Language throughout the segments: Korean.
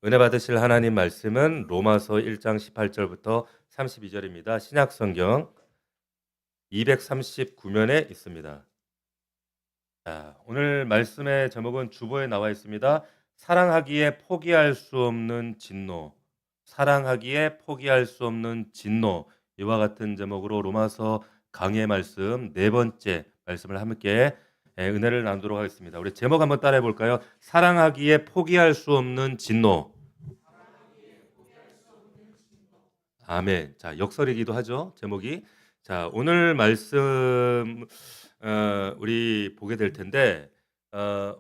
은혜 받으실 하나님 말씀은 로마서 1장 18절부터 32절입니다. 신약 성경 239면에 있습니다. 자, 오늘 말씀의 제목은 주보에 나와 있습니다. 사랑하기에 포기할 수 없는 진노. 사랑하기에 포기할 수 없는 진노. 이와 같은 제목으로 로마서 강의 말씀 네 번째 말씀을 함께 은혜를 나누도록 하겠습니다. 우리 제목 한번 따라해 볼까요? 사랑하기에 포기할 수 없는 진노. 아멘. 자, 역설이기도 하죠. 제목이. 자, 오늘 말씀 우리 보게 될 텐데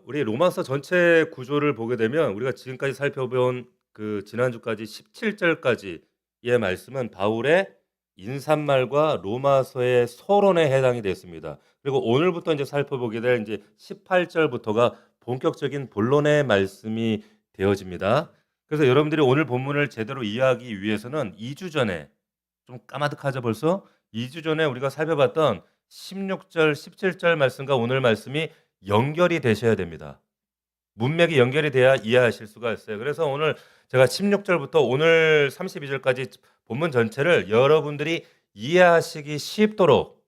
우리 로마서 전체 구조를 보게 되면 우리가 지금까지 살펴본 그 지난주까지 17절까지의 말씀은 바울의 인사말과 로마서의 서론에 해당이 됐습니다. 그리고 오늘부터 이제 살펴보게 될 이제 18절부터가 본격적인 본론의 말씀이 되어집니다. 그래서 여러분들이 오늘 본문을 제대로 이해하기 위해서는 2주 전에 좀 까마득하죠 벌써? 2주 전에 우리가 살펴봤던 16절, 17절 말씀과 오늘 말씀이 연결이 되셔야 됩니다. 문맥이 연결이 돼야 이해하실 수가 있어요. 그래서 오늘 제가 16절부터 오늘 32절까지 본문 전체를 여러분들이 이해하시기 쉽도록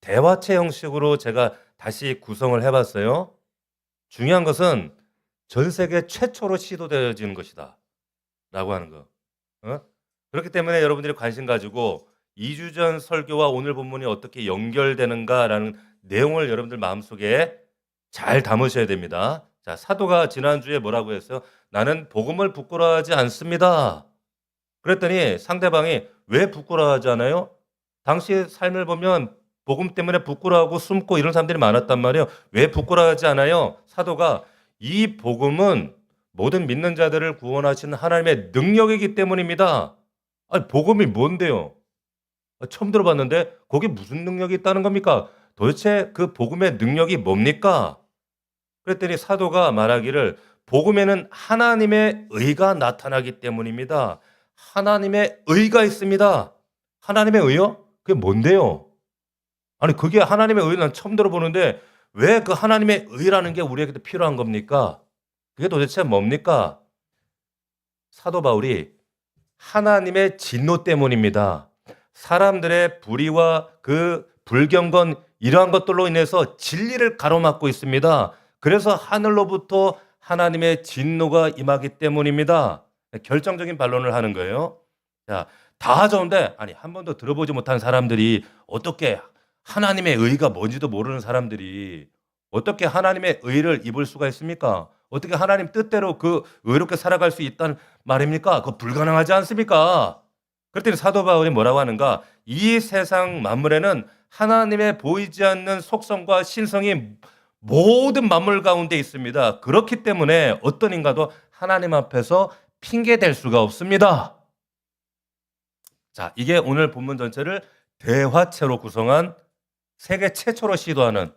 대화체 형식으로 제가 다시 구성을 해봤어요. 중요한 것은 전 세계 최초로 시도되어지는 것이다 라고 하는 거. 그렇기 때문에 여러분들이 관심 가지고 2주 전 설교와 오늘 본문이 어떻게 연결되는가라는 내용을 여러분들 마음속에 잘 담으셔야 됩니다. 자, 사도가 지난주에 뭐라고 했어요? 나는 복음을 부끄러워하지 않습니다. 그랬더니 상대방이 왜 부끄러워하지 않아요? 당시의 삶을 보면 복음 때문에 부끄러워하고 숨고 이런 사람들이 많았단 말이에요. 왜 부끄러워하지 않아요? 사도가 이 복음은 모든 믿는 자들을 구원하시는 하나님의 능력이기 때문입니다. 아니, 복음이 뭔데요? 처음 들어봤는데 거기 무슨 능력이 있다는 겁니까? 도대체 그 복음의 능력이 뭡니까? 그랬더니 사도가 말하기를 복음에는 하나님의 의가 나타나기 때문입니다. 하나님의 의가 있습니다. 하나님의 의요? 그게 뭔데요? 아니, 그게 하나님의 의는 처음 들어보는데 왜 그 하나님의 의라는 게 우리에게 필요한 겁니까? 그게 도대체 뭡니까? 사도 바울이 하나님의 진노 때문입니다. 사람들의 불의와 그 불경건 이러한 것들로 인해서 진리를 가로막고 있습니다. 그래서 하늘로부터 하나님의 진노가 임하기 때문입니다. 결정적인 반론을 하는 거예요. 자, 다 좋은데 아니 한 번도 들어보지 못한 사람들이 어떻게 하나님의 의가 뭔지도 모르는 사람들이 어떻게 하나님의 의를 입을 수가 있습니까? 어떻게 하나님 뜻대로 그 의롭게 살아갈 수 있다는 말입니까? 그거 불가능하지 않습니까? 그랬더니 사도 바울이 뭐라고 하는가? 이 세상 만물에는 하나님의 보이지 않는 속성과 신성이 모든 만물 가운데 있습니다. 그렇기 때문에 어떤 인간도 하나님 앞에서 핑계댈 수가 없습니다. 자, 이게 오늘 본문 전체를 대화체로 구성한 세계 최초로 시도하는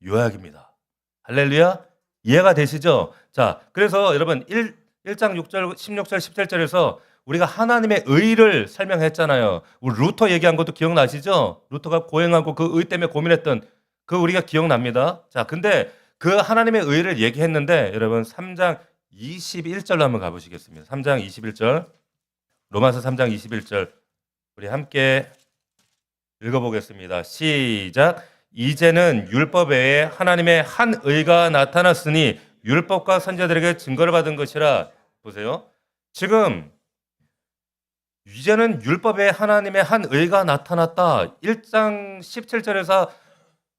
요약입니다. 할렐루야. 이해가 되시죠? 자, 그래서 여러분 1장 6절, 16절, 17절에서 우리가 하나님의 의를 설명했잖아요. 우리 루터 얘기한 것도 기억나시죠? 루터가 고행하고 그 의 때문에 고민했던 그 우리가 기억납니다. 자, 근데 그 하나님의 의를 얘기했는데 여러분 3장 21절로 한번 가보시겠습니다. 3장 21절. 로마서 3장 21절 우리 함께 읽어보겠습니다. 시작. 이제는 율법 외에 하나님의 한 의가 나타났으니 율법과 선지자들에게 증거를 받은 것이라. 보세요. 지금 이제는 율법 외에 하나님의 한 의가 나타났다. 1장 17절에서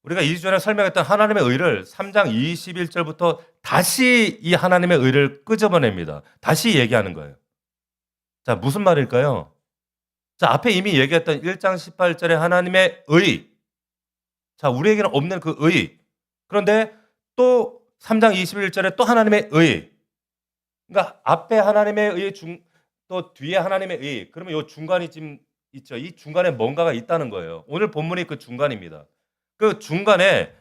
우리가 2주 전에 설명했던 하나님의 의를 3장 21절부터 다시 이 하나님의 의를 끄집어냅니다. 다시 얘기하는 거예요. 자, 무슨 말일까요? 자, 앞에 이미 얘기했던 1장 18절의 하나님의 의. 자, 우리에게는 없는 그 의. 그런데 또 3장 21절에 또 하나님의 의. 그러니까 앞에 하나님의 의 또 뒤에 하나님의 의. 그러면 이 중간이 지금 있죠. 이 중간에 뭔가가 있다는 거예요. 오늘 본문이 그 중간입니다. 그 중간에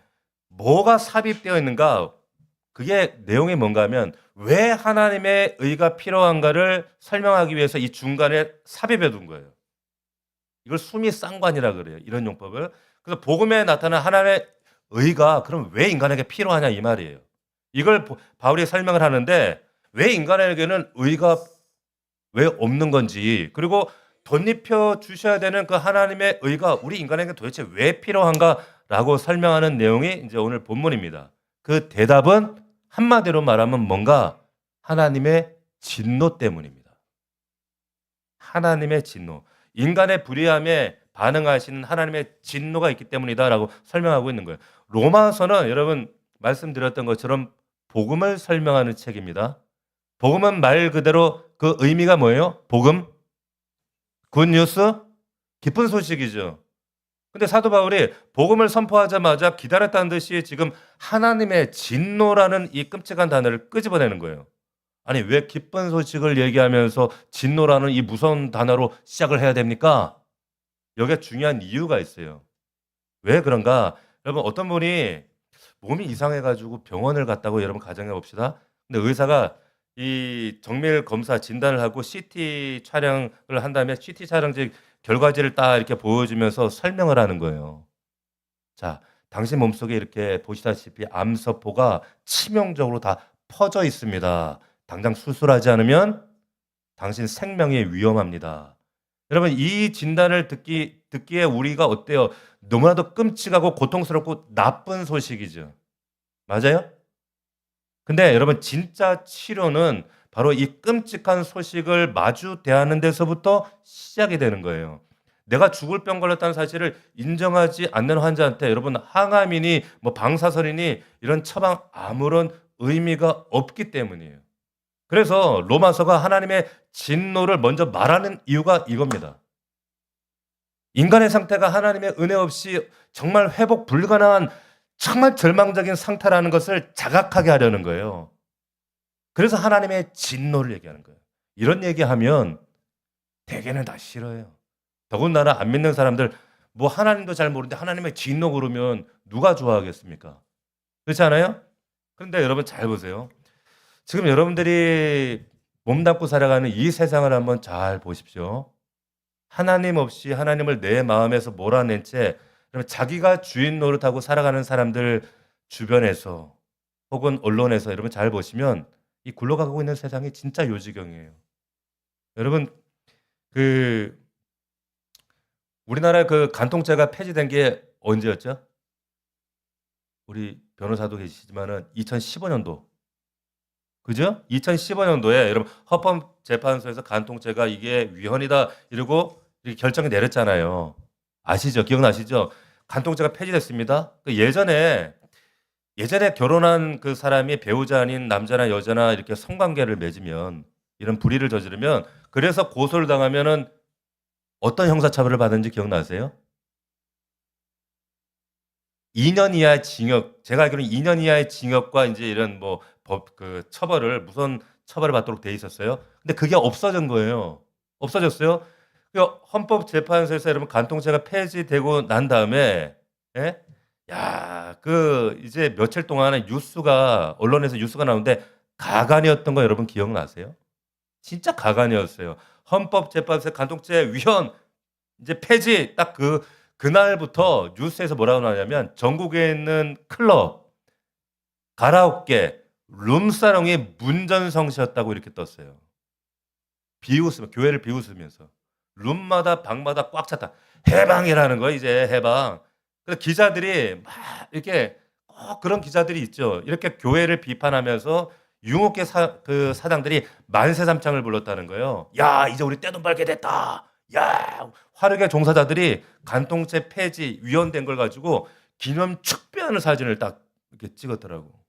뭐가 삽입되어 있는가? 그게 내용이 뭔가 하면 왜 하나님의 의가 필요한가를 설명하기 위해서 이 중간에 삽입해 둔 거예요. 이걸 수미쌍관이라 그래요. 이런 용법을. 그래서 복음에 나타난 하나님의 의가 그럼 왜 인간에게 필요하냐 이 말이에요. 이걸 바울이 설명을 하는데 왜 인간에게는 의가 왜 없는 건지, 그리고 덧입혀 주셔야 되는 그 하나님의 의가 우리 인간에게 도대체 왜 필요한가라고 설명하는 내용이 이제 오늘 본문입니다. 그 대답은 한마디로 말하면 뭔가 하나님의 진노 때문입니다. 하나님의 진노. 인간의 불의함에 반응하시는 하나님의 진노가 있기 때문이다라고 설명하고 있는 거예요. 로마서는 여러분 말씀드렸던 것처럼 복음을 설명하는 책입니다. 복음은 말 그대로 그 의미가 뭐예요? 복음? 굿뉴스? 기쁜 소식이죠. 근데 사도 바울이 복음을 선포하자마자 기다렸다는 듯이 지금 하나님의 진노라는 이 끔찍한 단어를 끄집어내는 거예요. 아니 왜 기쁜 소식을 얘기하면서 진노라는 이 무서운 단어로 시작을 해야 됩니까? 여기에 중요한 이유가 있어요. 왜 그런가? 여러분 어떤 분이 몸이 이상해 가지고 병원을 갔다고 여러분 가정해 봅시다. 근데 의사가 이 정밀 검사 진단을 하고 CT 촬영을 한 다음에 CT 촬영지 결과지를 딱 이렇게 보여주면서 설명을 하는 거예요. 자, 당신 몸속에 이렇게 보시다시피 암세포가 치명적으로 다 퍼져 있습니다. 당장 수술하지 않으면 당신 생명이 위험합니다. 여러분 이 진단을 듣기에 우리가 어때요? 너무나도 끔찍하고 고통스럽고 나쁜 소식이죠. 맞아요? 근데 여러분 진짜 치료는 바로 이 끔찍한 소식을 마주 대하는 데서부터 시작이 되는 거예요. 내가 죽을 병 걸렸다는 사실을 인정하지 않는 환자한테 여러분 항암이니 뭐 방사선이니 이런 처방 아무런 의미가 없기 때문이에요. 그래서 로마서가 하나님의 진노를 먼저 말하는 이유가 이겁니다. 인간의 상태가 하나님의 은혜 없이 정말 회복 불가능한 정말 절망적인 상태라는 것을 자각하게 하려는 거예요. 그래서 하나님의 진노를 얘기하는 거예요. 이런 얘기하면 대개는 다 싫어해요. 더군다나 안 믿는 사람들 뭐 하나님도 잘 모르는데 하나님의 진노 그러면 누가 좋아하겠습니까? 그렇지 않아요? 그런데 여러분 잘 보세요. 지금 여러분들이 몸담고 살아가는 이 세상을 한번 잘 보십시오. 하나님 없이 하나님을 내 마음에서 몰아낸 채 자기가 주인 노릇하고 살아가는 사람들 주변에서 혹은 언론에서 여러분 잘 보시면 이 굴러가고 있는 세상이 진짜 요지경이에요. 여러분 그 우리나라 그 간통죄가 폐지된 게 언제였죠? 우리 변호사도 계시지만은 2015년도. 그죠? 2015년도에 여러분 헌법재판소에서 간통죄가 이게 위헌이다 이러고 이렇게 결정이 내렸잖아요. 아시죠? 기억나시죠? 간통죄가 폐지됐습니다. 그 예전에 결혼한 그 사람이 배우자 아닌 남자나 여자나 이렇게 성관계를 맺으면 이런 불의를 저지르면 그래서 고소를 당하면은 어떤 형사처벌을 받는지 기억나세요? 2년 이하의 징역, 제가 알기로는 2년 이하의 징역과 인제 이런 뭐 법 그 처벌을 무선 처벌을 받도록 돼 있었어요. 근데 그게 없어진 거예요. 없어졌어요. 그 헌법재판소에서 여러분 간통죄가 폐지되고 난 다음에 예? 야 그 이제 며칠 동안에 뉴스가 언론에서 뉴스가 나오는데 가관이었던 거 여러분 기억나세요? 진짜 가관이었어요. 헌법재판소의 간통죄 위헌 이제 폐지 딱 그날부터 뉴스에서 뭐라고 나오냐면 전국에 있는 클럽, 가라오케, 룸사롱이 문전성시였다고 이렇게 떴어요. 교회를 비웃으면서. 룸마다 방마다 꽉 찼다. 해방이라는 거예요 이제 해방. 그래서 기자들이 막 이렇게 꼭 그런 기자들이 있죠. 이렇게 교회를 비판하면서 유목회 사장들이 만세삼창을 불렀다는 거예요. "야 이제 우리 떼돈 벌게 됐다. 야." 화력의 종사자들이 간통죄 폐지 위헌된 걸 가지고 기념 축배하는 사진을 딱 이렇게 찍었더라고.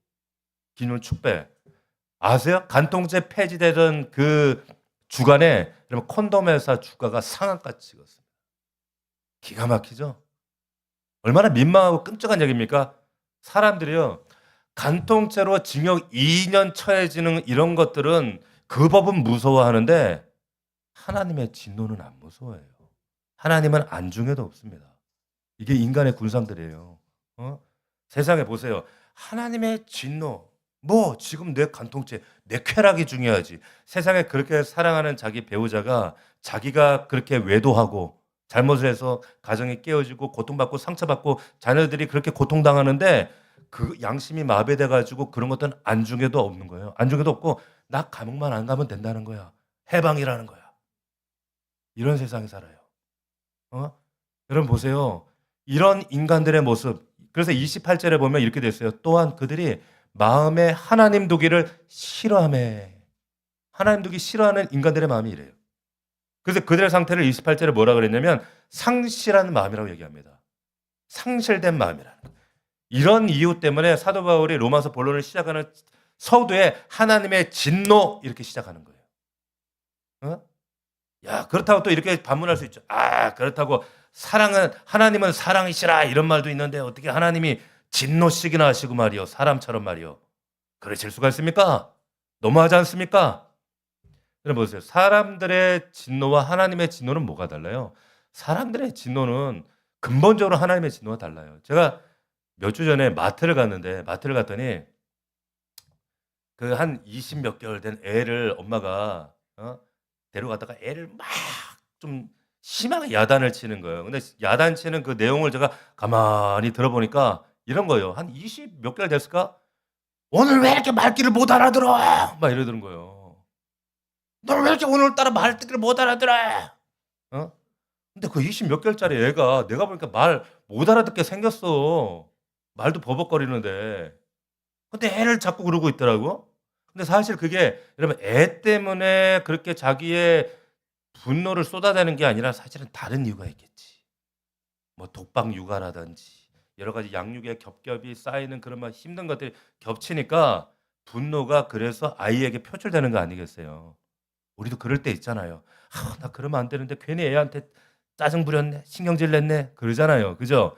기념 축배. 아세요? 간통죄 폐지되던 그 주간에 여러분 콘돔 회사 주가가 상한가 찍었습니다. 기가 막히죠? 얼마나 민망하고 끔찍한 얘기입니까? 사람들이요. 간통죄로 징역 2년 처해지는 이런 것들은 그 법은 무서워하는데 하나님의 진노는 안 무서워해요. 하나님은 안중에도 없습니다. 이게 인간의 군상들이에요. 어? 세상에 보세요. 하나님의 진노. 뭐 지금 내 간통죄, 내 쾌락이 중요하지. 세상에 그렇게 사랑하는 자기 배우자가 자기가 그렇게 외도하고 잘못을 해서 가정이 깨어지고 고통받고 상처받고 자녀들이 그렇게 고통당하는데 그 양심이 마비돼 가지고 그런 것들은 안중에도 없는 거예요. 안중에도 없고 나 감옥만 안 가면 된다는 거야. 해방이라는 거야. 이런 세상에 살아요. 여러분 보세요. 이런 인간들의 모습. 그래서 28절에 보면 이렇게 돼 있어요. 또한 그들이 마음에 하나님 두기를 싫어하며. 하나님 두기 싫어하는 인간들의 마음이 이래요. 그래서 그들의 상태를 28절에 뭐라 그랬냐면 상실한 마음이라고 얘기합니다. 상실된 마음이라는 거예요. 이런 이유 때문에 사도 바울이 로마서 본론을 시작하는 서두에 하나님의 진노 이렇게 시작하는 거예요. 야, 그렇다고 또 이렇게 반문할 수 있죠. 그렇다고 하나님은 사랑이시라 이런 말도 있는데 어떻게 하나님이 진노식이나 하시고 말이요. 사람처럼 말이요. 그러실 수가 있습니까? 너무하지 않습니까? 여러분 보세요. 사람들의 진노와 하나님의 진노는 뭐가 달라요? 사람들의 진노는 근본적으로 하나님의 진노와 달라요. 제가 몇 주 전에 마트를 갔더니 그 한 20 몇 개월 된 애를 엄마가 데려갔다가 애를 막 좀 심하게 야단을 치는 거예요. 근데 야단치는 그 내용을 제가 가만히 들어보니까 이런 거예요. 한 20 몇 개월 됐을까? "오늘 왜 이렇게 말귀를 못 알아들어?" 막 이러더는 거예요. "너는 왜 이렇게 오늘따라 말귀를 못 알아들어?" 근데 그 20 몇 개월짜리 애가 내가 보니까 말 못 알아듣게 생겼어. 말도 버벅거리는데. 근데 애를 자꾸 그러고 있더라고. 근데 사실 그게 여러분 애 때문에 그렇게 자기의 분노를 쏟아내는 게 아니라 사실은 다른 이유가 있겠지. 뭐 독박 육아라든지 여러 가지 양육의 겹겹이 쌓이는 그런 막 힘든 것들이 겹치니까 분노가 그래서 아이에게 표출되는 거 아니겠어요. 우리도 그럴 때 있잖아요. 나 그러면 안 되는데 괜히 애한테 짜증 부렸네. 신경질 냈네. 그러잖아요. 그죠?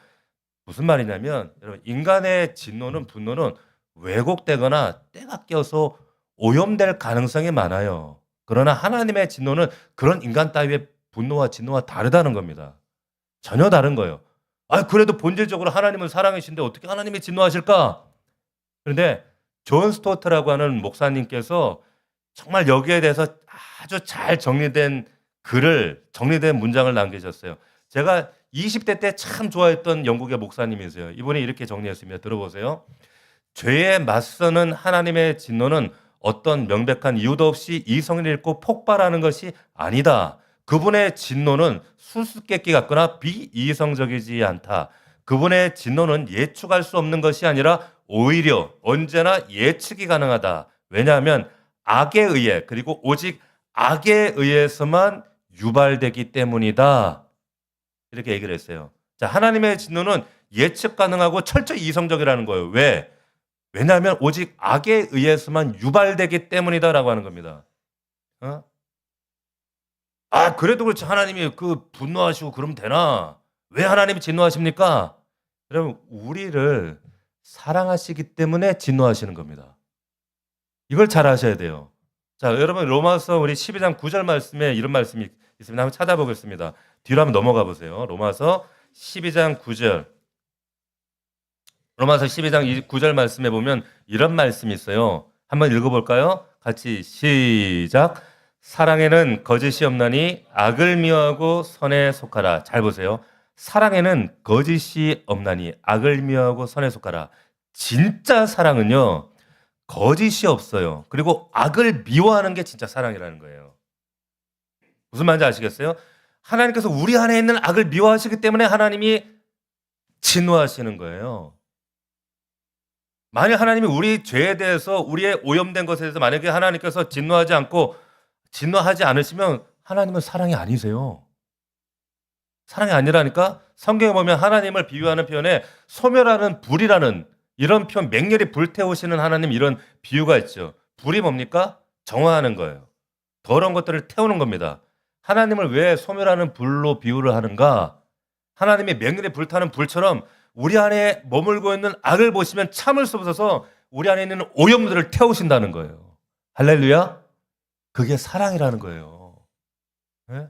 무슨 말이냐면 여러분 인간의 진노는 분노는 왜곡되거나 때가 껴서 오염될 가능성이 많아요. 그러나 하나님의 진노는 그런 인간 따위의 분노와 진노와 다르다는 겁니다. 전혀 다른 거예요. 그래도 본질적으로 하나님은 사랑이신데 어떻게 하나님이 진노하실까? 그런데 존 스토트라고 하는 목사님께서 정말 여기에 대해서 아주 잘 정리된 문장을 남기셨어요. 제가 20대 때 참 좋아했던 영국의 목사님이세요. 이분이 이렇게 정리했습니다. 들어보세요. 죄에 맞서는 하나님의 진노는 어떤 명백한 이유도 없이 이성을 잃고 폭발하는 것이 아니다. 그분의 진노는 수수께끼 같거나 비이성적이지 않다. 그분의 진노는 예측할 수 없는 것이 아니라 오히려 언제나 예측이 가능하다. 왜냐하면 악에 의해 그리고 오직 악에 의해서만 유발되기 때문이다. 이렇게 얘기를 했어요. 자, 하나님의 진노는 예측 가능하고 철저히 이성적이라는 거예요. 왜? 왜냐하면 오직 악에 의해서만 유발되기 때문이다라고 하는 겁니다. 그래도 그렇지 하나님이 그 분노하시고 그러면 되나? 왜 하나님이 진노하십니까? 여러분 우리를 사랑하시기 때문에 진노하시는 겁니다. 이걸 잘 아셔야 돼요. 자, 여러분 로마서 우리 12장 9절 말씀에 이런 말씀이 있습니다. 한번 찾아보겠습니다. 뒤로 한번 넘어가 보세요. 로마서 12장 9절. 로마서 12장 9절 말씀에 보면 이런 말씀이 있어요. 한번 읽어볼까요? 같이 시작. 사랑에는 거짓이 없나니 악을 미워하고 선에 속하라. 잘 보세요. 사랑에는 거짓이 없나니 악을 미워하고 선에 속하라. 진짜 사랑은요. 거짓이 없어요. 그리고 악을 미워하는 게 진짜 사랑이라는 거예요. 무슨 말인지 아시겠어요? 하나님께서 우리 안에 있는 악을 미워하시기 때문에 하나님이 진노하시는 거예요. 만약 하나님이 우리 죄에 대해서 우리의 오염된 것에 대해서 만약에 하나님께서 진노하지 않으시면 하나님은 사랑이 아니세요. 사랑이 아니라니까 성경에 보면 하나님을 비유하는 표현에 소멸하는 불이라는 이런 표현 맹렬히 불태우시는 하나님 이런 비유가 있죠. 불이 뭡니까? 정화하는 거예요. 더러운 것들을 태우는 겁니다. 하나님을 왜 소멸하는 불로 비유를 하는가? 하나님이 맹렬히 불타는 불처럼 우리 안에 머물고 있는 악을 보시면 참을 수 없어서 우리 안에 있는 오염들을 태우신다는 거예요. 할렐루야? 그게 사랑이라는 거예요. 네?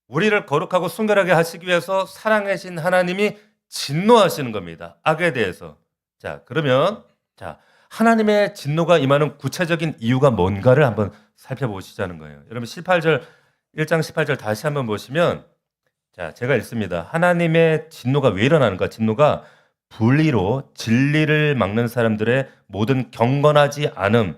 우리를 거룩하고 순결하게 하시기 위해서 사랑하신 하나님이 진노하시는 겁니다. 악에 대해서. 자, 그러면 하나님의 진노가 임하는 구체적인 이유가 뭔가를 한번 살펴보시자는 거예요. 여러분 1장 18절 다시 한번 보시면 제가 읽습니다. 하나님의 진노가 왜 일어나는가? 진노가 불의로 진리를 막는 사람들의 모든 경건하지 않음,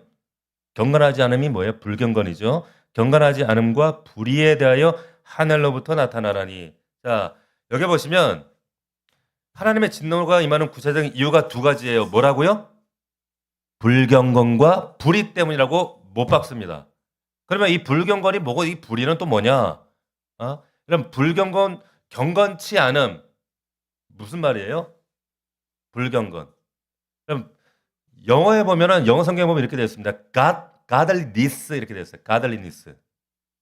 경건하지 않음이 뭐예요? 불경건이죠. 경건하지 않음과 불의에 대하여 하늘로부터 나타나라니. 자, 여기 보시면 하나님의 진노가 임하는 구체적인 이유가 두 가지예요. 뭐라고요? 불경건과 불의 때문이라고 못 박습니다. 그러면 이 불경건이 뭐고 이 불의는 또 뭐냐? 그럼 불경건, 경건치 않음. 무슨 말이에요? 불경건. 그럼 영어에 보면은 영어 성경에 보면 이렇게 되어 있습니다. godliness 이렇게 되어 있어요. godliness.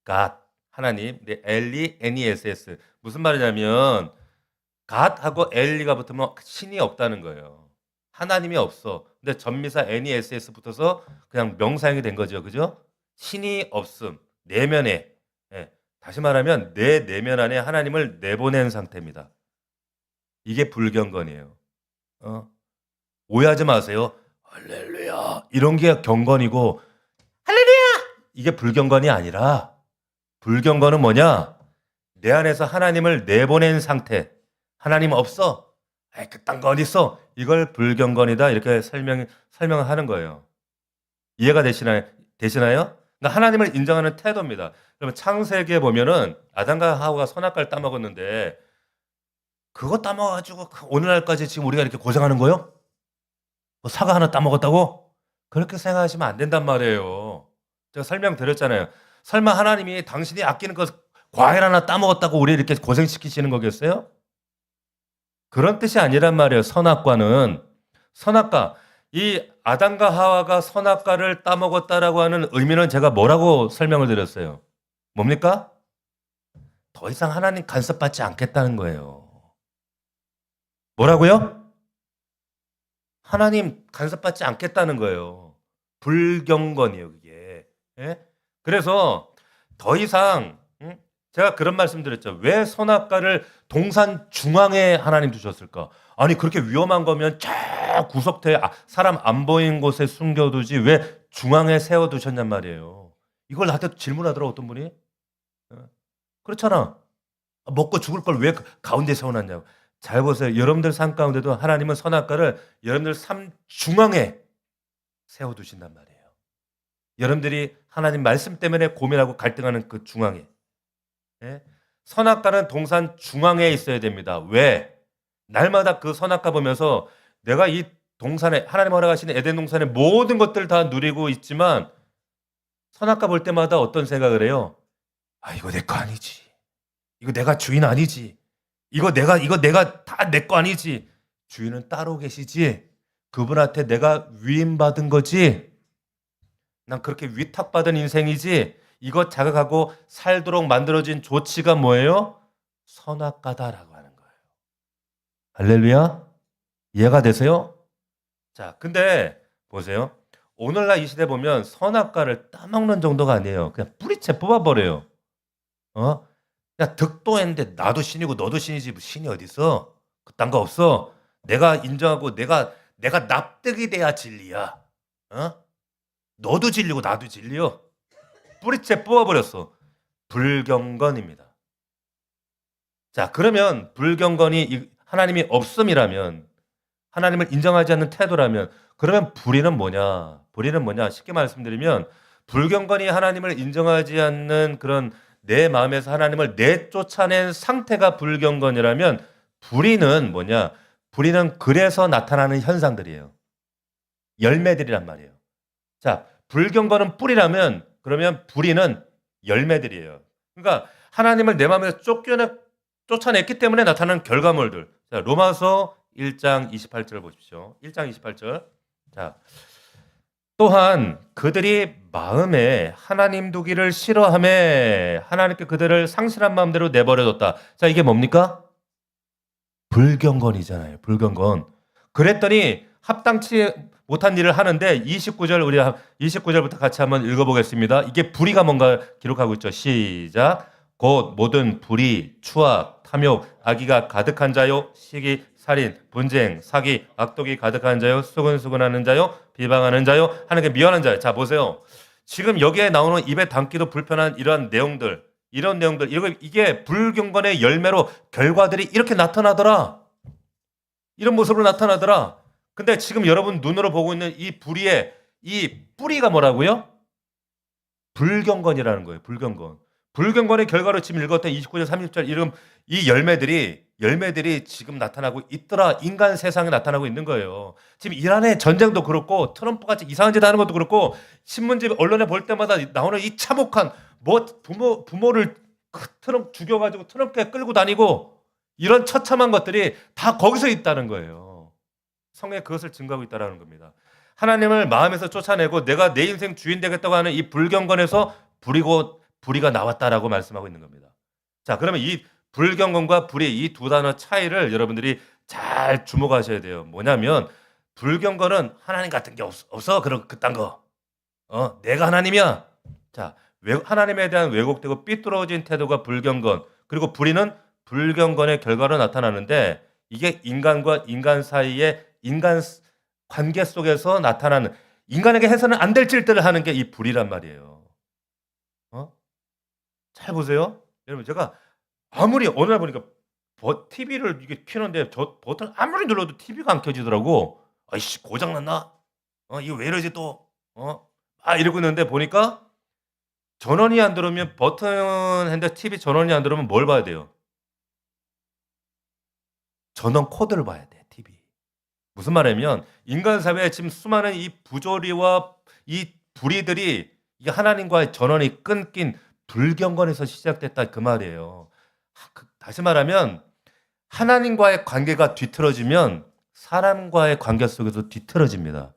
God 하나님. 네, L-E-N-E-S-S. 무슨 말이냐면 god하고 L가 붙으면 신이 없다는 거예요. 하나님이 없어. 근데 전미사 NESS 붙어서 그냥 명사형이 된 거죠. 그죠? 신이 없음. 내면에. 예. 다시 말하면 내 내면 안에 하나님을 내보낸 상태입니다. 이게 불경건이에요. 오해하지 마세요. 할렐루야. 이런 게 경건이고 할렐루야. 이게 불경건이 아니라 불경건은 뭐냐? 내 안에서 하나님을 내보낸 상태. 하나님 없어. 에이, 그딴 거 어딨어? 이걸 불경건이다. 이렇게 설명을 하는 거예요. 이해가 되시나요? 그러니까 하나님을 인정하는 태도입니다. 그러면 창세기에 보면은 아담과 하와가 선악과를 따먹었는데 그거 따먹어가지고 오늘날까지 지금 우리가 이렇게 고생하는 거요? 뭐 사과 하나 따먹었다고? 그렇게 생각하시면 안 된단 말이에요. 제가 설명드렸잖아요. 설마 하나님이 당신이 아끼는 것 과일 하나 따먹었다고 우리 이렇게 고생시키시는 거겠어요? 그런 뜻이 아니란 말이에요. 선악과는. 선악과. 이 아담과 하와가 선악과를 따먹었다라고 하는 의미는 제가 뭐라고 설명을 드렸어요? 뭡니까? 더 이상 하나님 간섭받지 않겠다는 거예요. 뭐라고요? 하나님 간섭받지 않겠다는 거예요. 불경건이에요, 그게. 예? 그래서 더 이상 제가 그런 말씀 드렸죠. 왜 선악과를 동산 중앙에 하나님 두셨을까? 아니 그렇게 위험한 거면 저 구석대에 사람 안 보이는 곳에 숨겨두지 왜 중앙에 세워두셨냔 말이에요. 이걸 나한테 질문하더라고 어떤 분이. 그렇잖아. 먹고 죽을 걸 왜 가운데 세워놨냐고. 잘 보세요. 여러분들 삶 가운데도 하나님은 선악과를 여러분들 삶 중앙에 세워두신단 말이에요. 여러분들이 하나님 말씀 때문에 고민하고 갈등하는 그 중앙에. 예? 선악과는 동산 중앙에 있어야 됩니다. 왜? 날마다 그 선악과 보면서 내가 이 동산에 하나님 허락하시는 에덴 동산의 모든 것들을 다 누리고 있지만 선악과 볼 때마다 어떤 생각을 해요? 아 이거 내 거 아니지. 이거 내가 주인 아니지. 이거 내가 다 내 거 아니지. 주인은 따로 계시지. 그분한테 내가 위임받은 거지. 난 그렇게 위탁받은 인생이지. 이것 자각하고 살도록 만들어진 조치가 뭐예요? 선악과다라고 하는 거예요. 할렐루야? 이해가 되세요? 자, 근데 보세요. 오늘날 이 시대 보면 선악과를 따먹는 정도가 아니에요. 그냥 뿌리채 뽑아버려요. 야, 득도했는데 나도 신이고 너도 신이지. 신이 어딨어? 그딴 거 없어. 내가 인정하고 내가 납득이 돼야 진리야. 너도 진리고 나도 진리요. 뿌리채 뽑아버렸어. 불경건입니다. 자, 그러면 불경건이 하나님이 없음이라면 하나님을 인정하지 않는 태도라면 그러면 불의는 뭐냐? 불의는 뭐냐? 쉽게 말씀드리면 불경건이 하나님을 인정하지 않는 그런 내 마음에서 하나님을 내쫓아낸 상태가 불경건이라면 불의는 뭐냐? 불의는 그래서 나타나는 현상들이에요. 열매들이란 말이에요. 자, 불경건은 뿌리라면 그러면 불의는 열매들이에요. 그러니까 하나님을 내 마음에서 쫓아냈기 때문에 나타나는 결과물들. 자, 로마서 1장 28절을 보십시오. 1장 28절. 자, 또한 그들이 마음에 하나님 두기를 싫어하며 하나님께 그들을 상실한 마음대로 내버려뒀다. 자, 이게 뭡니까? 불경건이잖아요. 불경건. 그랬더니 합당치 못한 일을 하는데 29절 우리 29절부터 같이 한번 읽어보겠습니다. 이게 불의가 뭔가 기록하고 있죠. 시작. 곧 모든 불의, 추악, 탐욕, 악의가 가득한 자요, 시기, 살인, 분쟁, 사기, 악독이 가득한 자요, 수근수근하는 자요, 비방하는 자요, 하나님께 미워하는 자요. 자 보세요. 지금 여기에 나오는 입에 담기도 불편한 이런 내용들, 이게 불경건의 열매로 결과들이 이렇게 나타나더라. 이런 모습으로 나타나더라. 근데 지금 여러분 눈으로 보고 있는 이 불의의 이 뿌리가 뭐라고요? 불경건이라는 거예요. 불경건. 불경건의 결과로 지금 읽었던 29절 30절 이런 이 열매들이 지금 나타나고 있더라. 인간 세상에 나타나고 있는 거예요. 지금 이란의 전쟁도 그렇고 트럼프 같이 이상한 짓 하는 것도 그렇고 신문지 언론에 볼 때마다 나오는 이 참혹한 뭐 부모를 트럼프 죽여 가지고 트럼프에 끌고 다니고 이런 처참한 것들이 다 거기서 있다는 거예요. 성경에 그것을 증거하고 있다라는 겁니다. 하나님을 마음에서 쫓아내고 내가 내 인생 주인 되겠다고 하는 이 불경건에서 불의가 나왔다라고 말씀하고 있는 겁니다. 자, 그러면 이 불경건과 불의 이 두 단어 차이를 여러분들이 잘 주목하셔야 돼요. 뭐냐면 불경건은 하나님 같은 게 없어. 그런 그딴 거. 내가 하나님이야. 자, 하나님에 대한 왜곡되고 삐뚤어진 태도가 불경건. 그리고 불의는 불경건의 결과로 나타나는데 이게 인간과 인간 사이의 인간 관계 속에서 나타나는 인간에게 해서는 안 될 짓들을 하는 게 이 불이란 말이에요. 잘 보세요. 여러분 제가 아무리 어느 날 보니까 TV를 이게 켜는데 저 버튼 아무리 눌러도 TV가 안 켜지더라고. '아이씨 고장 났나? 이거 왜 이러지 또?' 이러고 있는데 보니까 전원이 안 들어오면 버튼 했는데 TV 전원이 안 들어오면 뭘 봐야 돼요? 전원 코드를 봐야 돼 TV. 무슨 말이냐면 인간 사회에 지금 수많은 이 부조리와 이 불의들이 이게 하나님과의 전원이 끊긴 불경건에서 시작됐다 그 말이에요. 다시 말하면 하나님과의 관계가 뒤틀어지면 사람과의 관계 속에서 뒤틀어집니다.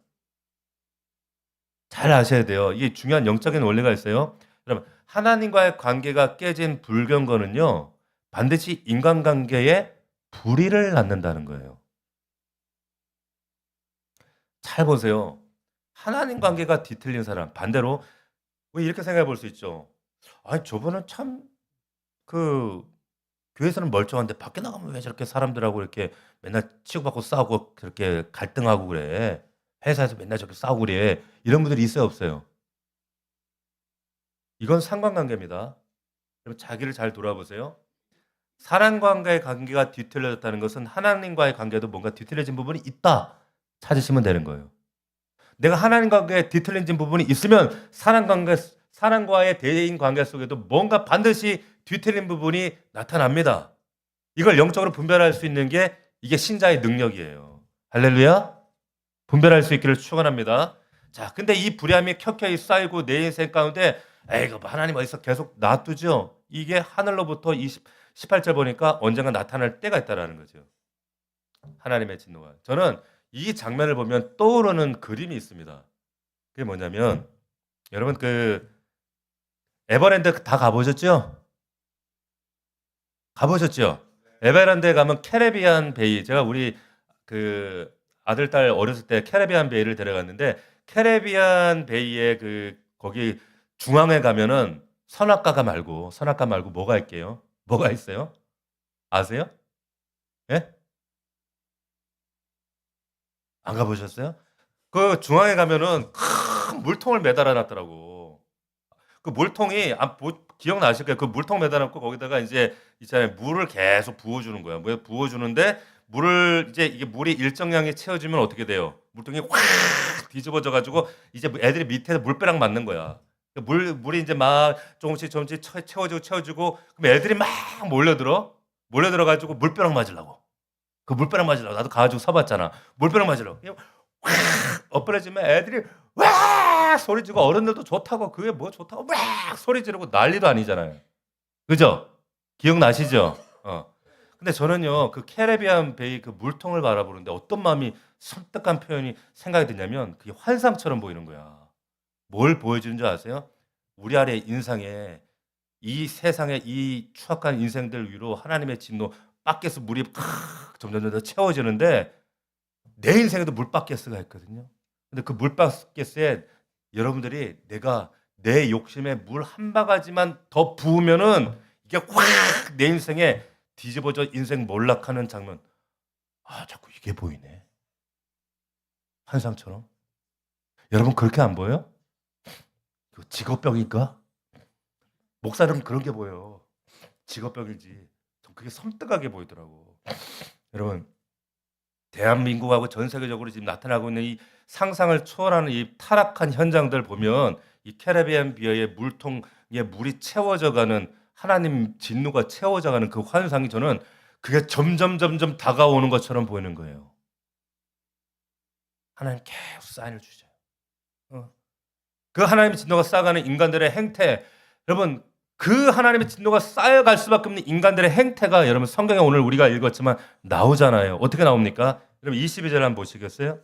잘 아셔야 돼요. 이게 중요한 영적인 원리가 있어요. 여러분 하나님과의 관계가 깨진 불경건은요. 반드시 인간관계에 불의를 낳는다는 거예요. 잘 보세요. 하나님 관계가 뒤틀린 사람 반대로 왜 이렇게 생각해 볼 수 있죠. '아이 저분은 참 그 교회에서는 멀쩡한데 밖에 나가면 왜 저렇게 사람들하고 이렇게 맨날 치고받고 싸우고 그렇게 갈등하고 그래. 회사에서 맨날 저렇게 싸우고 그래.' 이런 분들이 있어요 없어요? 이건 상관관계입니다. 여러분 자기를 잘 돌아보세요. 사람과의 관계가 뒤틀려졌다는 것은 하나님과의 관계도 뭔가 뒤틀려진 부분이 있다 찾으시면 되는 거예요. 내가 하나님 관계에 뒤틀려진 부분이 있으면 사람과의 대인 관계 속에도 뭔가 반드시 뒤틀린 부분이 나타납니다. 이걸 영적으로 분별할 수 있는 게 이게 신자의 능력이에요. 할렐루야. 분별할 수 있기를 축원합니다. 자, 근데 이 불의함이 켜켜이 쌓이고 내 인생 가운데 에이 그 하나님 어디서 계속 놔두죠. 이게 하늘로부터 18절 보니까 언젠가 나타날 때가 있다라는 거죠. 하나님의 진노가. 저는 이 장면을 보면 떠오르는 그림이 있습니다. 그게 뭐냐면 여러분 그 에버랜드 다 가보셨죠? 가보셨죠? 에버랜드에 가면 캐리비안 베이 제가 우리 그 아들 딸 어렸을 때 캐리비안 베이를 데려갔는데 캐리비안 베이의 그 거기 중앙에 가면은 선악가 말고 뭐가 있게요? 뭐가 있어요? 아세요? 예? 안 가보셨어요? 그 중앙에 가면은 큰 물통을 매달아 놨더라고. 그 물통이 기억나실 거예요. 그 물통 매달아 놓고 거기다가 인제 있잖아요. 물을 계속 부어 주는 거야. 뭐 부어 주는데 물을 이제 이게 물이 일정량이 채워지면 어떻게 돼요? 물통이 확 뒤집어져 가지고 이제 애들이 밑에서 물벼락 맞는 거야. 그 물이 인제 막 조금씩 채워지고 그럼 애들이 막 몰려들어. 몰려들어 가지고 물벼락 맞으려고. 그 물벼락 맞으려고 나도 가 가지고 서 봤잖아. 물벼락 맞으려고. 그냥 확 엎드려지면 애들이 "와!" 소리 지르고 어른들도 좋다고 그게 뭐 좋다고 막 소리 지르고 난리도 아니잖아요. 그죠? 기억나시죠? 근데 저는요 그 캐리비안 베이 그 물통을 바라보는데 어떤 마음이 섬뜩한 표현이 생각이 드냐면 그게 환상처럼 보이는 거야. 뭘 보여주는 줄 아세요? 우리 아래 인상에 이 세상의 이 추악한 인생들 위로 하나님의 진노 바켓스 물이 점점 채워지는데 내 인생에도 물바켓스가 있거든요. 근데 그 물바켓스에 여러분들이 내가 내 욕심에 물 한 바가지만 더 부으면은 이게 확 내 인생에 뒤집어져 인생 몰락하는 장면. 자꾸 이게 보이네. 환상처럼. 여러분 그렇게 안 보여요? 그 직업병일까? 목사들은 그런 게 보여요. 직업병이지. 전 그게 섬뜩하게 보이더라고. 여러분 대한민국하고 전 세계적으로 지금 나타나고 있는 이 상상을 초월하는 이 타락한 현장들 보면 이 캐리비안 비어의 물통에 물이 채워져가는 하나님 진노가 채워져가는 그 환상이 저는 그게 점점 다가오는 것처럼 보이는 거예요. 하나님 계속 사인을 주셔요. 어. 그 하나님의 진노가 쌓아가는 인간들의 행태, 여러분 그 하나님의 진노가 쌓여갈 수밖에 없는 인간들의 행태가 여러분 성경에 오늘 우리가 읽었지만 나오잖아요. 어떻게 나옵니까? 여러분 22절 한번 보시겠어요?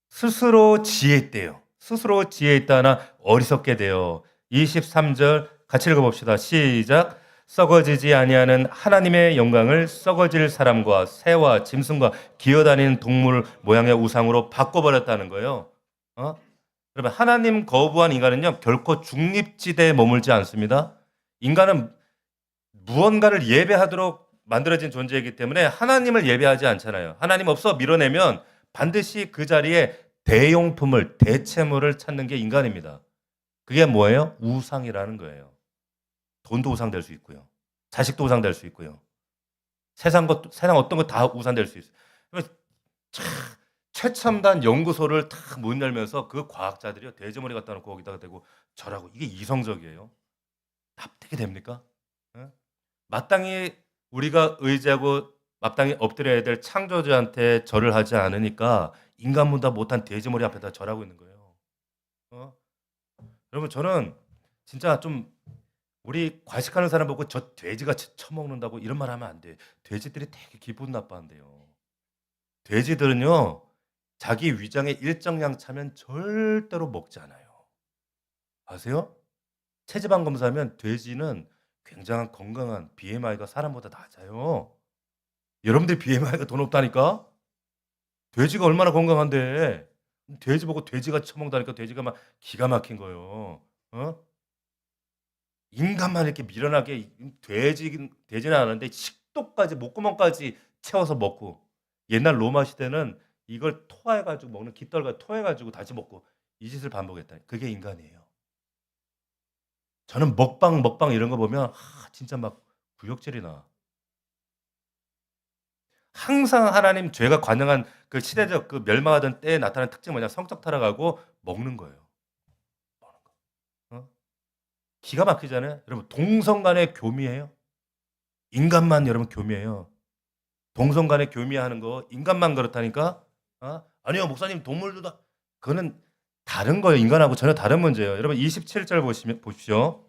스스로 지혜 있대요. 스스로 지혜 있다나 어리석게 되어. 23절 같이 읽어봅시다. 시작. 썩어지지 아니하는 하나님의 영광을 썩어질 사람과 새와 짐승과 기어다니는 동물 모양의 우상으로 바꿔버렸다는 거예요. 여러분 하나님 거부한 인간은요 결코 중립지대에 머물지 않습니다. 인간은 무언가를 예배하도록 만들어진 존재이기 때문에 하나님을 예배하지 않잖아요. 하나님 없어 밀어내면 반드시 그 자리에 대용품을, 대체물을 찾는 게 인간입니다. 그게 뭐예요? 우상이라는 거예요. 돈도 우상될 수 있고요. 자식도 우상될 수 있고요. 세상 어떤 것 다 우상될 수 있어요. 최첨단 연구소를 탁 문 열면서 그 과학자들이요 돼지머리 갖다 놓고 거기다가 대고 절하고, 이게 이성적이에요? 납득이 됩니까? 예? 마땅히 우리가 의지하고 마땅히 엎드려야 될 창조주한테 절을 하지 않으니까 인간보다 못한 돼지머리 앞에다 절하고 있는 거예요. 여러분 저는 진짜 좀 우리 과식하는 사람 보고 저 돼지같이 처먹는다고 이런 말 하면 안 돼. 돼지들이 되게 기분 나빠한대요. 돼지들은요 자기 위장에 일정량 차면 절대로 먹지 않아요. 아세요? 체지방 검사하면 돼지는 굉장한 건강한 BMI가 사람보다 낮아요. 여러분들이 BMI가 더 높다니까? 돼지가 얼마나 건강한데 돼지 보고 돼지가 처먹다니까 돼지가 막 기가 막힌 거예요. 인간만 이렇게 미련하게 돼지는 않은데 식도까지 목구멍까지 채워서 먹고, 옛날 로마 시대는 이걸 토해가지고 먹는 깃털과 토해가지고 다시 먹고 이 짓을 반복했다. 그게 인간이에요. 저는 먹방 이런 거 보면 진짜 막 구역질이 나. 항상 하나님 죄가 관영한 그 시대적 그 멸망하던 때에 나타나는 특징이 뭐냐? 성적 타락하고 먹는 거예요. 먹는 거. 기가 막히잖아요. 여러분 동성 간의 교미예요. 인간만 여러분 교미예요. 동성 간의 교미하는 거 인간만 그렇다니까? 아니요 목사님 동물도 다, 그거는 다른 거예요. 인간하고 전혀 다른 문제예요. 여러분 27절 보십시오.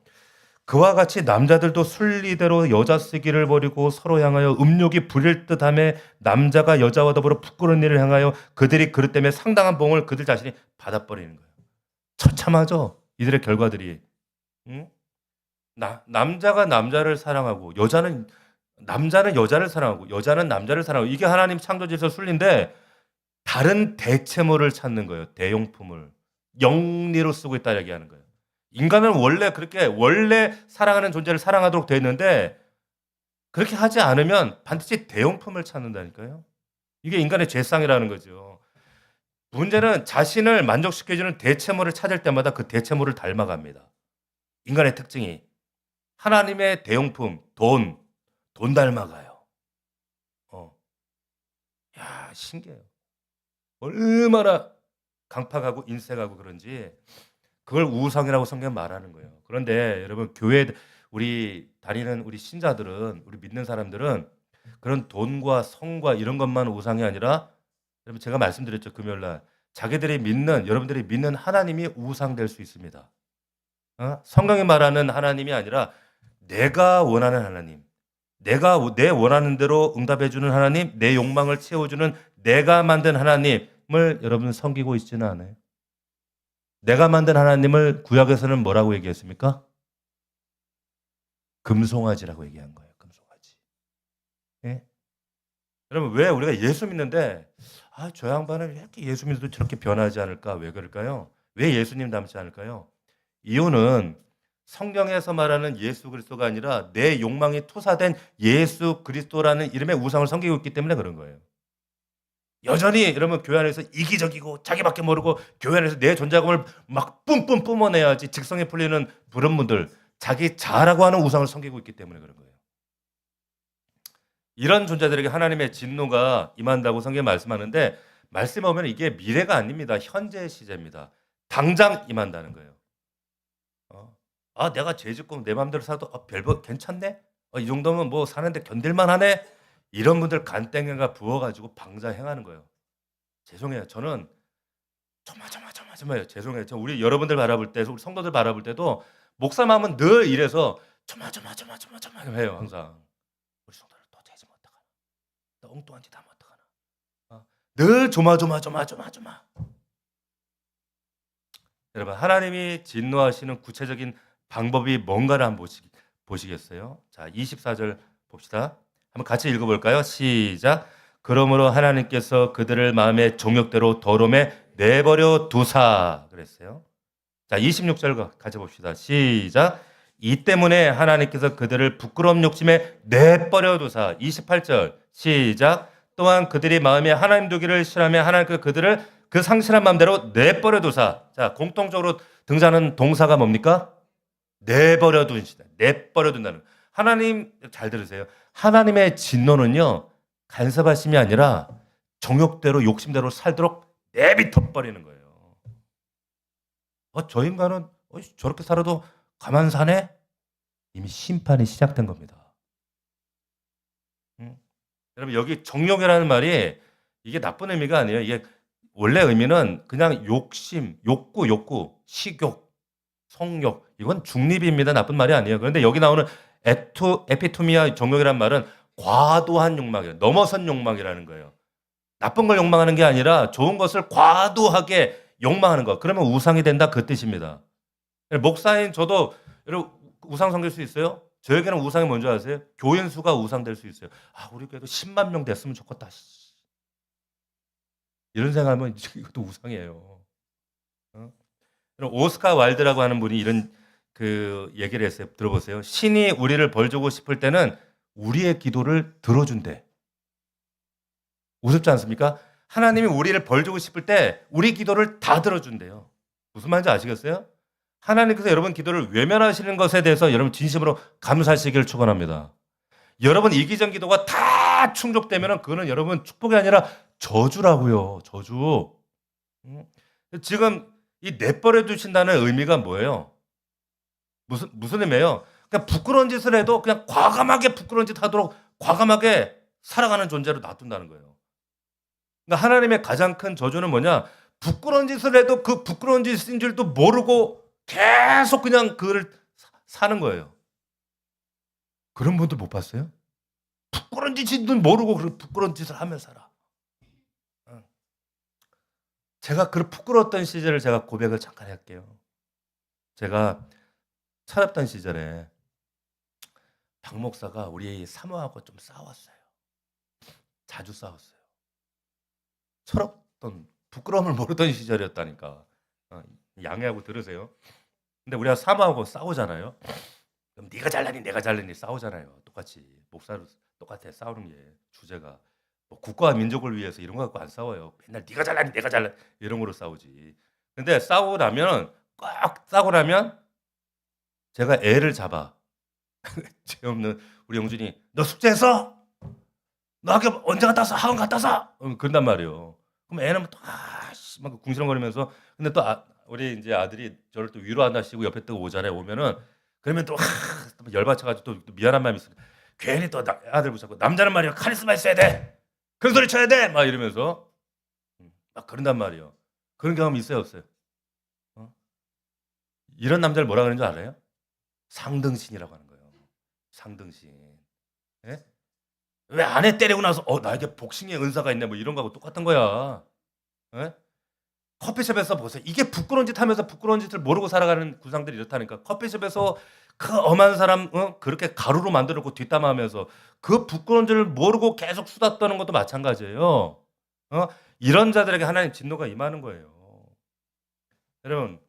그와 같이 남자들도 순리대로 여자 쓰기를 버리고 서로 향하여 음욕이 부릴 듯하며 남자가 여자와 더불어 부끄러운 일을 향하여 그들이 그릇 때문에 상당한 봉을 그들 자신이 받아버리는 거예요. 처참하죠? 이들의 결과들이. 응? 남자가 남자를 사랑하고 남자는 여자를 사랑하고 여자는 남자를 사랑하고, 이게 하나님 창조지에서 순리인데 다른 대체물을 찾는 거예요. 대용품을. 영리로 쓰고 있다 얘기하는 거예요. 인간은 원래 사랑하는 존재를 사랑하도록 되어 있는데 그렇게 하지 않으면 반드시 대용품을 찾는다니까요. 이게 인간의 죄상이라는 거죠. 문제는 자신을 만족시켜주는 대체물을 찾을 때마다 그 대체물을 닮아갑니다. 인간의 특징이 하나님의 대용품, 돈 닮아가요. 야, 신기해요. 얼마나 강팍하고 인색하고 그런지 그걸 우상이라고 성경은 말하는 거예요. 그런데 여러분 교회 우리 다니는 우리 신자들은, 우리 믿는 사람들은 그런 돈과 성과 이런 것만 우상이 아니라, 여러분 제가 말씀드렸죠 금요일 날, 여러분들이 믿는 하나님이 우상될 수 있습니다. 성경이 말하는 하나님이 아니라 내가 원하는 하나님, 내 원하는 대로 응답해 주는 하나님, 내 욕망을 채워주는 내가 만든 하나님을 여러분 섬기고 있지는 않아요. 내가 만든 하나님을 구약에서는 뭐라고 얘기했습니까? 금송아지라고 얘기한 거예요. 금송아지. 예? 여러분 왜 우리가 예수 믿는데 저 양반은 왜 이렇게 예수 믿어도 저렇게 변하지 않을까? 왜 그럴까요? 왜 예수님 닮지 않을까요? 이유는 성경에서 말하는 예수 그리스도가 아니라 내 욕망이 투사된 예수 그리스도라는 이름의 우상을 섬기고 있기 때문에 그런 거예요. 여전히 여러분 교회 안에서 이기적이고 자기밖에 모르고 교회 안에서 내 존재감을 막 뿜뿜 뿜어내야지 직성에 풀리는 그런 분들, 자기 자라고 하는 우상을 섬기고 있기 때문에 그런 거예요. 이런 존재들에게 하나님의 진노가 임한다고 성경에 말씀하는데, 말씀에 보면 이게 미래가 아닙니다. 현재 시제입니다. 당장 임한다는 거예요. 어. 아 내가 죄 짓고 내 맘대로 살아도 별거 괜찮네? 이 정도면 뭐 사는데 견딜만 하네? 이런 분들 간땡이가 부어 가지고 방자 행하는 거예요. 죄송해요. 저는 조마조마조마조마해요. 죄송해요. 우리 여러분들 바라볼 때 우리 성도들 바라볼 때도 목사 마음은 늘 이래서 조마조마조마조마조마해요 항상. '우리 성도를 또 죄 지면 어떡하나. 또 엉뚱한 짓 하면 어떡하나.' 늘 조마조마조마조마조마. 여러분 하나님이 진노하시는 구체적인 방법이 뭔가를 한번 보시겠어요? 자 24절 봅시다. 한번 같이 읽어 볼까요? 시작. 그러므로 하나님께서 그들을 마음의 정욕대로 더러움에 내버려 두사 그랬어요. 자 26절 같이 봅시다. 시작. 이 때문에 하나님께서 그들을 부끄러운 욕심에 내버려 두사 28절 시작. 또한 그들이 마음에 하나님 두기를 싫어하며 하나님께서 그들을 그 상실한 마음대로 내버려 두사. 자 공통적으로 등장하는 동사가 뭡니까? 내버려 두시다. 내버려 둔다는. 하나님 잘 들으세요. 하나님의 진노는요. 간섭하심이 아니라 정욕대로 욕심대로 살도록 내비둬 버리는 거예요. 저 인간은 저렇게 살아도 가만 사네? 이미 심판이 시작된 겁니다. 여러분 여기 정욕이라는 말이 이게 나쁜 의미가 아니에요. 이게 원래 의미는 그냥 욕심, 욕구, 식욕, 성욕 이건 중립입니다. 나쁜 말이 아니에요. 그런데 여기 나오는 에피토미아 정욕이란 말은 과도한 욕망이에요. 넘어선 욕망이라는 거예요. 나쁜 걸 욕망하는 게 아니라 좋은 것을 과도하게 욕망하는 것. 그러면 우상이 된다 그 뜻입니다. 목사인 저도 여러분 우상 섬길 수 있어요? 저에게는 우상이 뭔지 아세요? 교인 수가 우상 될 수 있어요. 우리 교회도 10만 명 됐으면 좋겠다. 이런 생각하면 이것도 우상이에요. 오스카 와일드라고 하는 분이 이런 그 얘기를 했어요. 들어보세요. 신이 우리를 벌주고 싶을 때는 우리의 기도를 들어준대. 우습지 않습니까? 하나님이 우리를 벌주고 싶을 때 우리 기도를 다 들어준대요. 무슨 말인지 아시겠어요? 하나님께서 여러분 기도를 외면하시는 것에 대해서 여러분 진심으로 감사하시기를 축원합니다. 여러분 이기적 기도가 다 충족되면 그거는 여러분 축복이 아니라 저주라고요. 저주. 지금 이 내버려 두신다는 의미가 뭐예요? 무슨 의미예요? 그냥 부끄러운 짓을 해도 그냥 과감하게 부끄러운 짓 하도록 과감하게 살아가는 존재로 놔둔다는 거예요. 그러니까 하나님의 가장 큰 저주는 뭐냐? 부끄러운 짓을 해도 그 부끄러운 짓인 줄도 모르고 계속 그냥 그거를 사는 거예요. 그런 분들 못 봤어요? 부끄러운 짓인지도 모르고 그 부끄러운 짓을 하며 살아. 제가 그 부끄러웠던 시절을 제가 고백을 잠깐 할게요. 제가 철없던 시절에 박 목사가 우리 사모하고 좀 싸웠어요. 자주 싸웠어요. 철없던 부끄러움을 모르던 시절이었다니까. 양해하고 들으세요. 근데 우리가 사모하고 싸우잖아요. 그럼 네가 잘나니 내가 잘나니 싸우잖아요. 똑같이 목사로 똑같아 싸우는 게 주제가 뭐 국가와 민족을 위해서 이런 거 갖고 안 싸워요. 맨날 네가 잘나니 내가 잘나 이런 거로 싸우지. 근데 싸우고 나면 제가 애를 잡아. 죄 없는 우리 영준이 너 숙제했어? 너 학교 언제 갔다 왔어? 학원 갔다 왔어? 그런단 말이에요. 그럼 애는 또 막 궁시렁거리면서 근데 또 우리 이제 아들이 저를 또 위로한다시고 옆에 또 오잖아요. 오면은 그러면 또 열받쳐 가지고 또 미안한 마음이 있어요. 괜히 또 아들 붙잡고 남자는 말이야 카리스마 있어야 돼. 큰 소리 쳐야 돼. 막 이러면서 막 그런단 말이에요. 그런 경험 있어요, 없어요? 이런 남자를 뭐라 그러는 줄 알아요? 상등신이라고 하는 거예요. 상등신. 예? 왜 아내 때리고 나서 나에게 복싱의 은사가 있네 뭐 이런 거하고 똑같은 거야. 예? 커피숍에서 보세요. 이게 부끄러운 짓 하면서 부끄러운 짓을 모르고 살아가는 구상들이 이렇다니까. 커피숍에서 그 엄한 사람 그렇게 가루로 만들어 놓고 뒷담화하면서 그 부끄러운 줄을 모르고 계속 수다 떠는 것도 마찬가지예요. 이런 자들에게 하나님 진노가 임하는 거예요. 여러분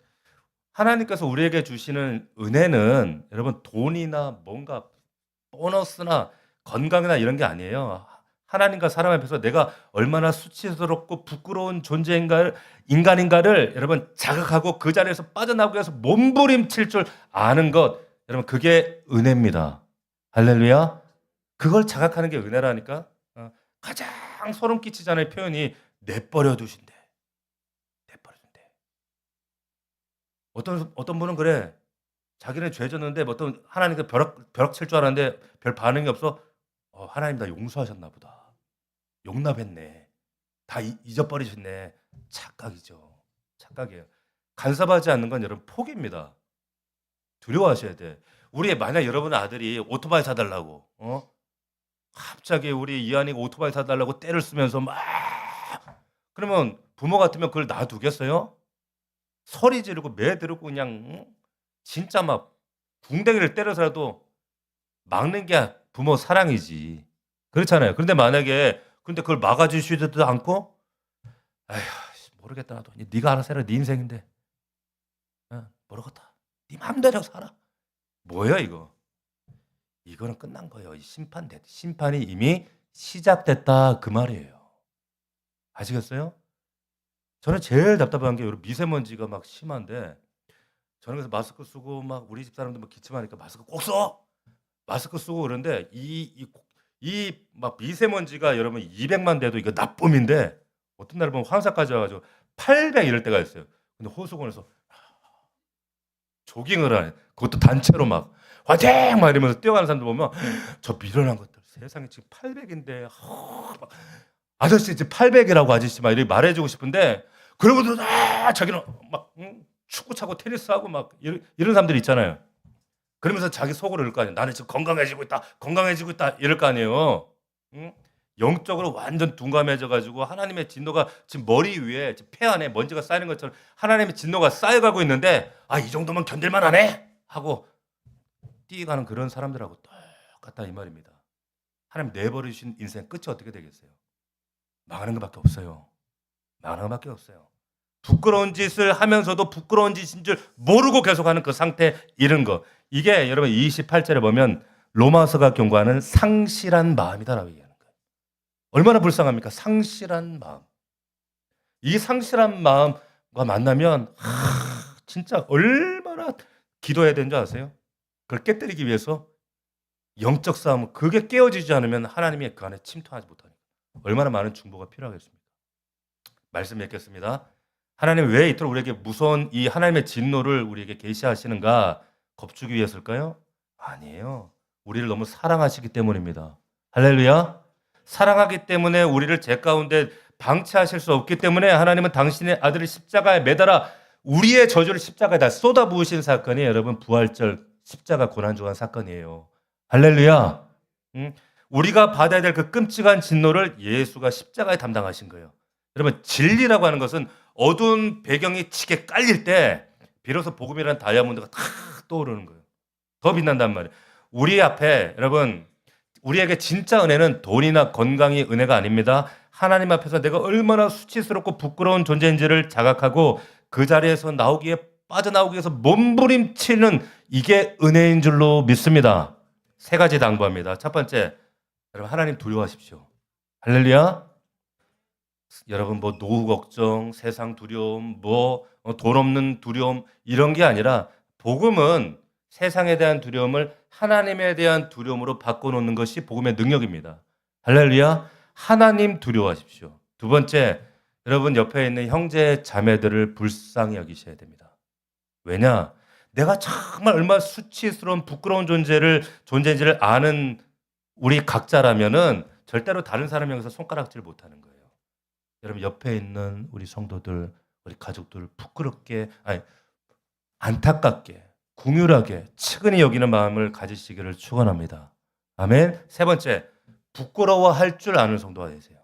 하나님께서 우리에게 주시는 은혜는 여러분 돈이나 뭔가 보너스나 건강이나 이런 게 아니에요. 하나님과 사람 앞에서 내가 얼마나 수치스럽고 부끄러운 인간인가를 여러분 자각하고 그 자리에서 빠져나오기 위해서 몸부림칠 줄 아는 것 여러분 그게 은혜입니다. 할렐루야. 그걸 자각하는 게 은혜라니까. 가장 소름 끼치잖아요. 표현이 내버려 두신대. 내버려 둔대. 어떤 분은 그래. 자기는 죄 졌는데 뭐 어떤 하나님께 벼락 칠 줄 알았는데 별 반응이 없어. 하나님 나 용서하셨나 보다. 용납했네. 다 잊어버리셨네. 착각이죠. 착각이에요. 간섭하지 않는 건 여러분 포기입니다. 두려워하셔야 돼. 우리 만약 여러분 아들이 오토바이 사달라고 갑자기 우리 이한이가 오토바이 사달라고 떼를 쓰면서 막 그러면 부모 같으면 그걸 놔두겠어요? 소리 지르고 매드르고 그냥 진짜 막 궁뎅이를 때려서라도 막는 게 부모 사랑이지. 그렇잖아요. 그런데 만약에 근데 그걸 막아주시지도 않고 "에휴 모르겠다 나도. 네가 알아서 해라. 네 인생인데. 모르겠다. 네 맘대로 살아." 뭐야 이거? 이거는 끝난 거예요. 심판이 이미 시작됐다 그 말이에요. 아시겠어요? 저는 제일 답답한 게 미세먼지가 막 심한데 저는 그래서 마스크 쓰고 막 우리 집 사람들 막 기침하니까 "마스크 꼭 써." 마스크 쓰고 그러는데 이 막 미세먼지가 여러분 200만 돼도 이거 나쁨인데 어떤 날 보면 황사까지 와 가지고 800 이럴 때가 있어요. 근데 호수공원에서 조깅을 하네. 그것도 단체로 막 "화이팅!" 막 이러면서 뛰어가는 사람들 보면 저 미련한 것들 세상에 지금 800 인데 막 "아저씨 지금 800 이라고 아저씨." 막 이렇게 말해 주고 싶은데 그러고도 자기는 막 축구 차고 테니스하고 막 이런 사람들 있잖아요. 그러면서 자기 속으로 이럴 거 아니에요. '나는 지금 건강해지고 있다. 건강해지고 있다.' 이럴 거 아니에요. 응? 영적으로 완전 둔감해져 가지고 하나님의 진노가 지금 머리 위에 지금 폐 안에 먼지가 쌓이는 것처럼 하나님의 진노가 쌓여가고 있는데 '아 이 정도면 견딜만 하네.' 하고 뛰어가는 그런 사람들하고 똑같다 이 말입니다. 하나님 내버리신 인생 끝이 어떻게 되겠어요? 망하는 것밖에 없어요. 망하는 것밖에 없어요. 부끄러운 짓을 하면서도 부끄러운 짓인 줄 모르고 계속하는 그 상태 이런 거. 이게 여러분 28절에 보면 로마서가 경고하는 상실한 마음이다라고 얘기하는 거예요. 얼마나 불쌍합니까? 상실한 마음. 이 상실한 마음과 만나면 진짜 얼마나 기도해야 되는 줄 아세요? 그걸 깨뜨리기 위해서 영적 싸움 그게 깨어지지 않으면 하나님이 그 안에 침투하지 못하니까. 얼마나 많은 중보가 필요하겠습니까? 말씀 맺겠습니다. 하나님 왜 이토록 우리에게 무서운 이 하나님의 진노를 우리에게 계시하시는가? 겁주기 위해서일까요? 아니에요. 우리를 너무 사랑하시기 때문입니다. 할렐루야. 사랑하기 때문에 우리를 죄 가운데 방치하실 수 없기 때문에 하나님은 당신의 아들을 십자가에 매달아 우리의 저주를 십자가에다 쏟아부으신 사건이 여러분 부활절 십자가 고난주간 사건이에요. 할렐루야. 우리가 받아야 될 그 끔찍한 진노를 예수가 십자가에 담당하신 거예요. 여러분 진리라고 하는 것은 어두운 배경이 치게 깔릴 때 비로소 복음이라는 다이아몬드가 탁 떠오르는 거예요. 더 빛난단 말이에요. 우리 앞에 여러분 우리에게 진짜 은혜는 돈이나 건강이 은혜가 아닙니다. 하나님 앞에서 내가 얼마나 수치스럽고 부끄러운 존재인지를 자각하고 그 자리에서 빠져나오기 위해서 몸부림치는 이게 은혜인 줄로 믿습니다. 세 가지 당부합니다. 첫 번째, 여러분 하나님 두려워하십시오. 할렐루야. 여러분 뭐 노후 걱정, 세상 두려움, 돈 없는 두려움 이런 게 아니라 복음은 세상에 대한 두려움을 하나님에 대한 두려움으로 바꿔놓는 것이 복음의 능력입니다. 할렐루야. 하나님 두려워하십시오. 두 번째, 여러분 옆에 있는 형제 자매들을 불쌍히 여기셔야 됩니다. 왜냐? 내가 정말 얼마나 수치스러운 부끄러운 존재인지를 아는 우리 각자라면은 절대로 다른 사람 향해서 손가락질 못하는 거예요. 여러분 옆에 있는 우리 성도들, 우리 가족들 안타깝게, 궁휼하게, 측은히 여기는 마음을 가지시기를 축원합니다. 아멘. 세 번째, 부끄러워할 줄 아는 성도가 되세요.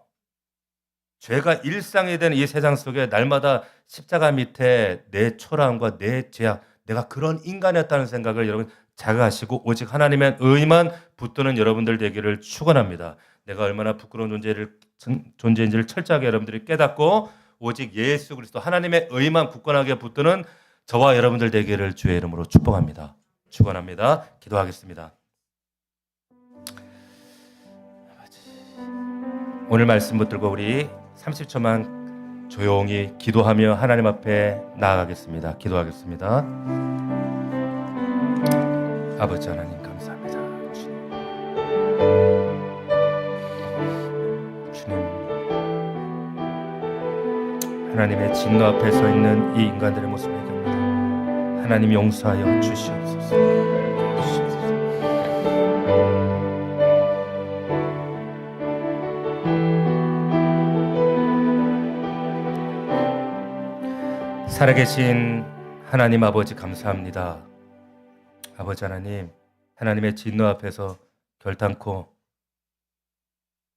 죄가 일상이 되는 이 세상 속에 날마다 십자가 밑에 내 초라함과 내 죄악, 내가 그런 인간이었다는 생각을 여러분 자각하시고 오직 하나님의 의만 붙드는 여러분들 되기를 축원합니다. 내가 얼마나 부끄러운 존재인지를 철저하게 여러분들이 깨닫고 오직 예수 그리스도 하나님의 의만 굳건하게 붙드는 저와 여러분들 되기를 주의 이름으로 축복합니다. 축원합니다. 기도하겠습니다. 오늘 말씀 붙들고 우리 30초만 조용히 기도하며 하나님 앞에 나아가겠습니다. 기도하겠습니다. 아버지 하나님 감사합니다. 주님 하나님의 진노 앞에 서 있는 이 인간들의 모습을 얘기합니다. 하나님 용서하여 주시옵소서. 살아계신 하나님 아버지 감사합니다. 아버지 하나님, 하나님의 진노 앞에서 결단코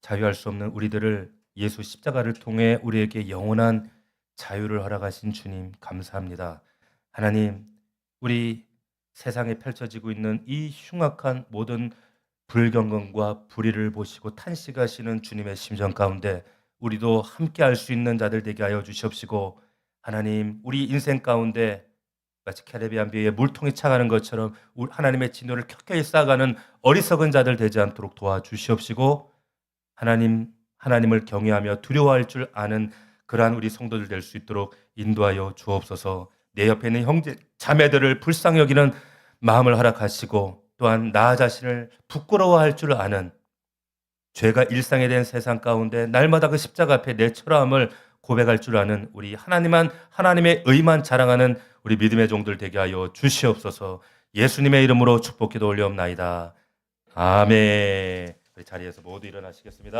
자유할 수 없는 우리들을 예수 십자가를 통해 우리에게 영원한 자유를 허락하신 주님 감사합니다. 하나님, 우리 세상에 펼쳐지고 있는 이 흉악한 모든 불경건과 불의를 보시고 탄식하시는 주님의 심정 가운데 우리도 함께 할 수 있는 자들 되게 하여 주시옵시고, 하나님, 우리 인생 가운데 마치 캐리비안 비에 물통이 차가는 것처럼 하나님의 진노를 켜켜이 쌓아가는 어리석은 자들 되지 않도록 도와주시옵시고, 하나님을 경외하며 두려워할 줄 아는 그러한 우리 성도들 될 수 있도록 인도하여 주옵소서. 내 옆에 있는 형제 자매들을 불쌍히 여기는 마음을 허락하시고, 또한 나 자신을 부끄러워할 줄 아는, 죄가 일상이 된 세상 가운데 날마다 그 십자가 앞에 내 처함을 고백할 줄 아는 우리 하나님의 의만 자랑하는 우리 믿음의 종들 되게 하여 주시옵소서. 예수님의 이름으로 축복기도 올려옵나이다. 아멘. 우리 자리에서 모두 일어나시겠습니다.